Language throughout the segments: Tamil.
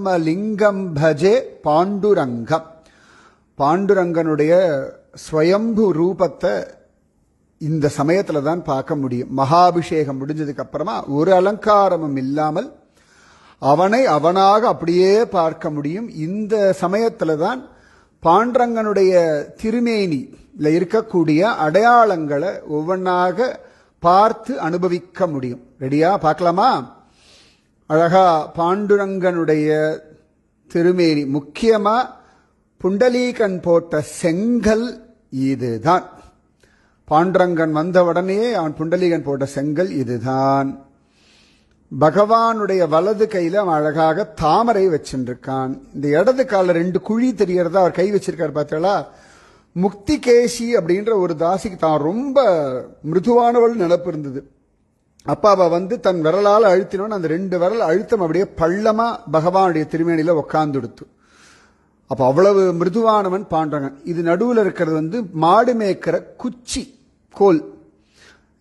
பரபிரம்ம லிங்கம் பஜே பாண்டுரங்கம். பாண்டுரங்கனுடைய ஸ்வயம்பு ரூபத்தை இந்த சமயத்துல தான் பார்க்க முடியும். மகாபிஷேகம் முடிஞ்சதுக்கு அப்புறமா ஒரு அலங்காரமும் இல்லாமல் அவனை அவனாக அப்படியே பார்க்க முடியும். இந்த சமயத்துல தான் பாண்டுரங்கனுடைய திருமேனியில் இருக்கக்கூடிய அடையாளங்களை ஒவ்வொன்றாக பார்த்து அனுபவிக்க முடியும். ரெடியா பார்க்கலாமா? அழகா பாண்டுரங்கனுடைய திருமேனி, முக்கியமா புண்டலீகன் போட்ட செங்கல் இதுதான். பாண்டுரங்கன் வந்தவுடனே அவன் புண்டலீகன் போட்ட செங்கல் இதுதான். பகவானுடைய வலது கையில அவன் அழகாக தாமரை வச்சுருக்கான். இந்த இடது கால 2 குழி தெரியறதா அவர் கை வச்சிருக்காரு பார்த்தீங்களா? முக்திகேசி அப்படின்ற ஒரு தாசிக்கு தான் ரொம்ப மிருதுவானவள் நினப்பு இருந்தது. அப்ப அவ தன் விரலால் அழுத்தினோன்னு அந்த 2 விரல் அழுத்தம் அப்படியே பள்ளமா பகவானுடைய திருமேனியில உட்கார்ந்துடுத்து. அப்ப அவ்வளவு மிருதுவானவன் பாண்டுரங்கன். இது நடுவில் இருக்கிறது மாடு மேய்க்கிற குச்சி கோல்.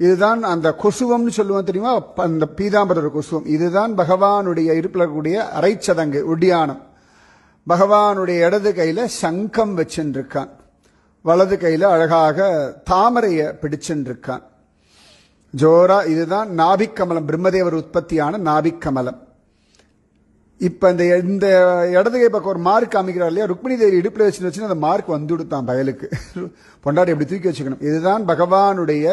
இதுதான் அந்த கொசுவம்னு சொல்லுவோம் தெரியுமா, அந்த பீதாம்பர கொசுவம். இதுதான் பகவானுடைய இருப்பில் இருக்கக்கூடிய அரைச்சதங்கு ஒடியானம். பகவானுடைய இடது கையில சங்கம் வச்சுருக்கான், வலது கையில அழகாக தாமரைய பிடிச்சுருக்கான் ஜோரா. இதுதான் நாபிக்கமலம், பிரம்மதேவர் உற்பத்தியான நாபிக்கமலம். இப்ப இந்த இடது கை பக்கம் ஒரு மார்க் அமைக்கிறார் இல்லையா, ருக்மிணி தேவி இடுப்புல வச்சு அந்த மார்க் வந்துடுத்தான் பயலுக்கு. பொண்டாடி எப்படி தூக்கி வச்சுக்கணும். இதுதான் பகவானுடைய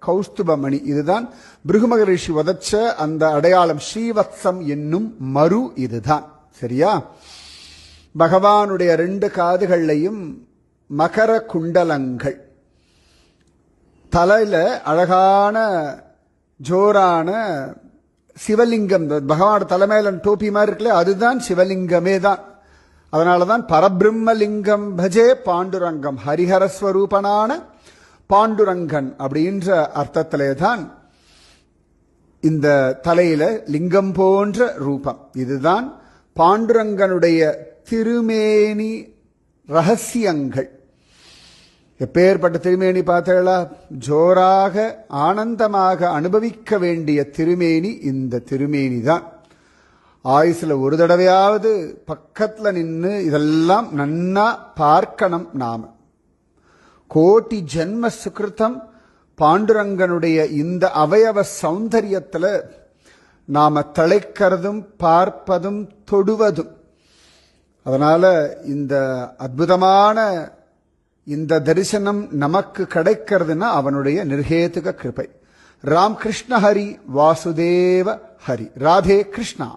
கௌஸ்துபமணி. இதுதான் பிருகு மகரிஷி உதச்ச அந்த அடையாளம், ஸ்ரீவத்சம் என்னும் மறு. இதுதான் சரியா? பகவானுடைய 2 காதுகள்லையும் மகர குண்டலங்கள், தலையில அழகான ஜோரான சிவலிங்கம். பகவான் தலைமையில டோப்பி மாதிரி இருக்குல்ல, அதுதான் சிவலிங்கமே தான். அதனாலதான் பரபிரம்ம லிங்கம் பஜே பாண்டுரங்கம், ஹரிஹரஸ்வரூபனான பாண்டுரங்கன் அப்படின்ற அர்த்தத்திலே தான் இந்த தலையில லிங்கம் போன்ற ரூபம். இதுதான் பாண்டுரங்கனுடைய திருமேனி ரகசியங்கள். எப்பேற்பட்ட திருமேனி பார்த்தீங்களா? ஜோராக ஆனந்தமாக அனுபவிக்க வேண்டிய திருமேனி இந்த திருமேனி தான். ஆயுசுல ஒரு தடவையாவது பக்கத்துல நின்று இதெல்லாம் நன்னா பார்க்கணும். நாம கோட்டி ஜென்ம சுகிருத்தம் பாண்டுரங்கனுடைய இந்த அவயவ சௌந்தரியத்துல நாம தழைக்கிறதும் பார்ப்பதும் தொடுவதும். அதனால இந்த அற்புதமான இந்த தரிசனம் நமக்கு கிடைக்கிறதுனா அவனுடைய நிர்ஹேதுக கிருபை. ராம் கிருஷ்ண ஹரி வாசுதேவ ஹரி. ராதே கிருஷ்ணா.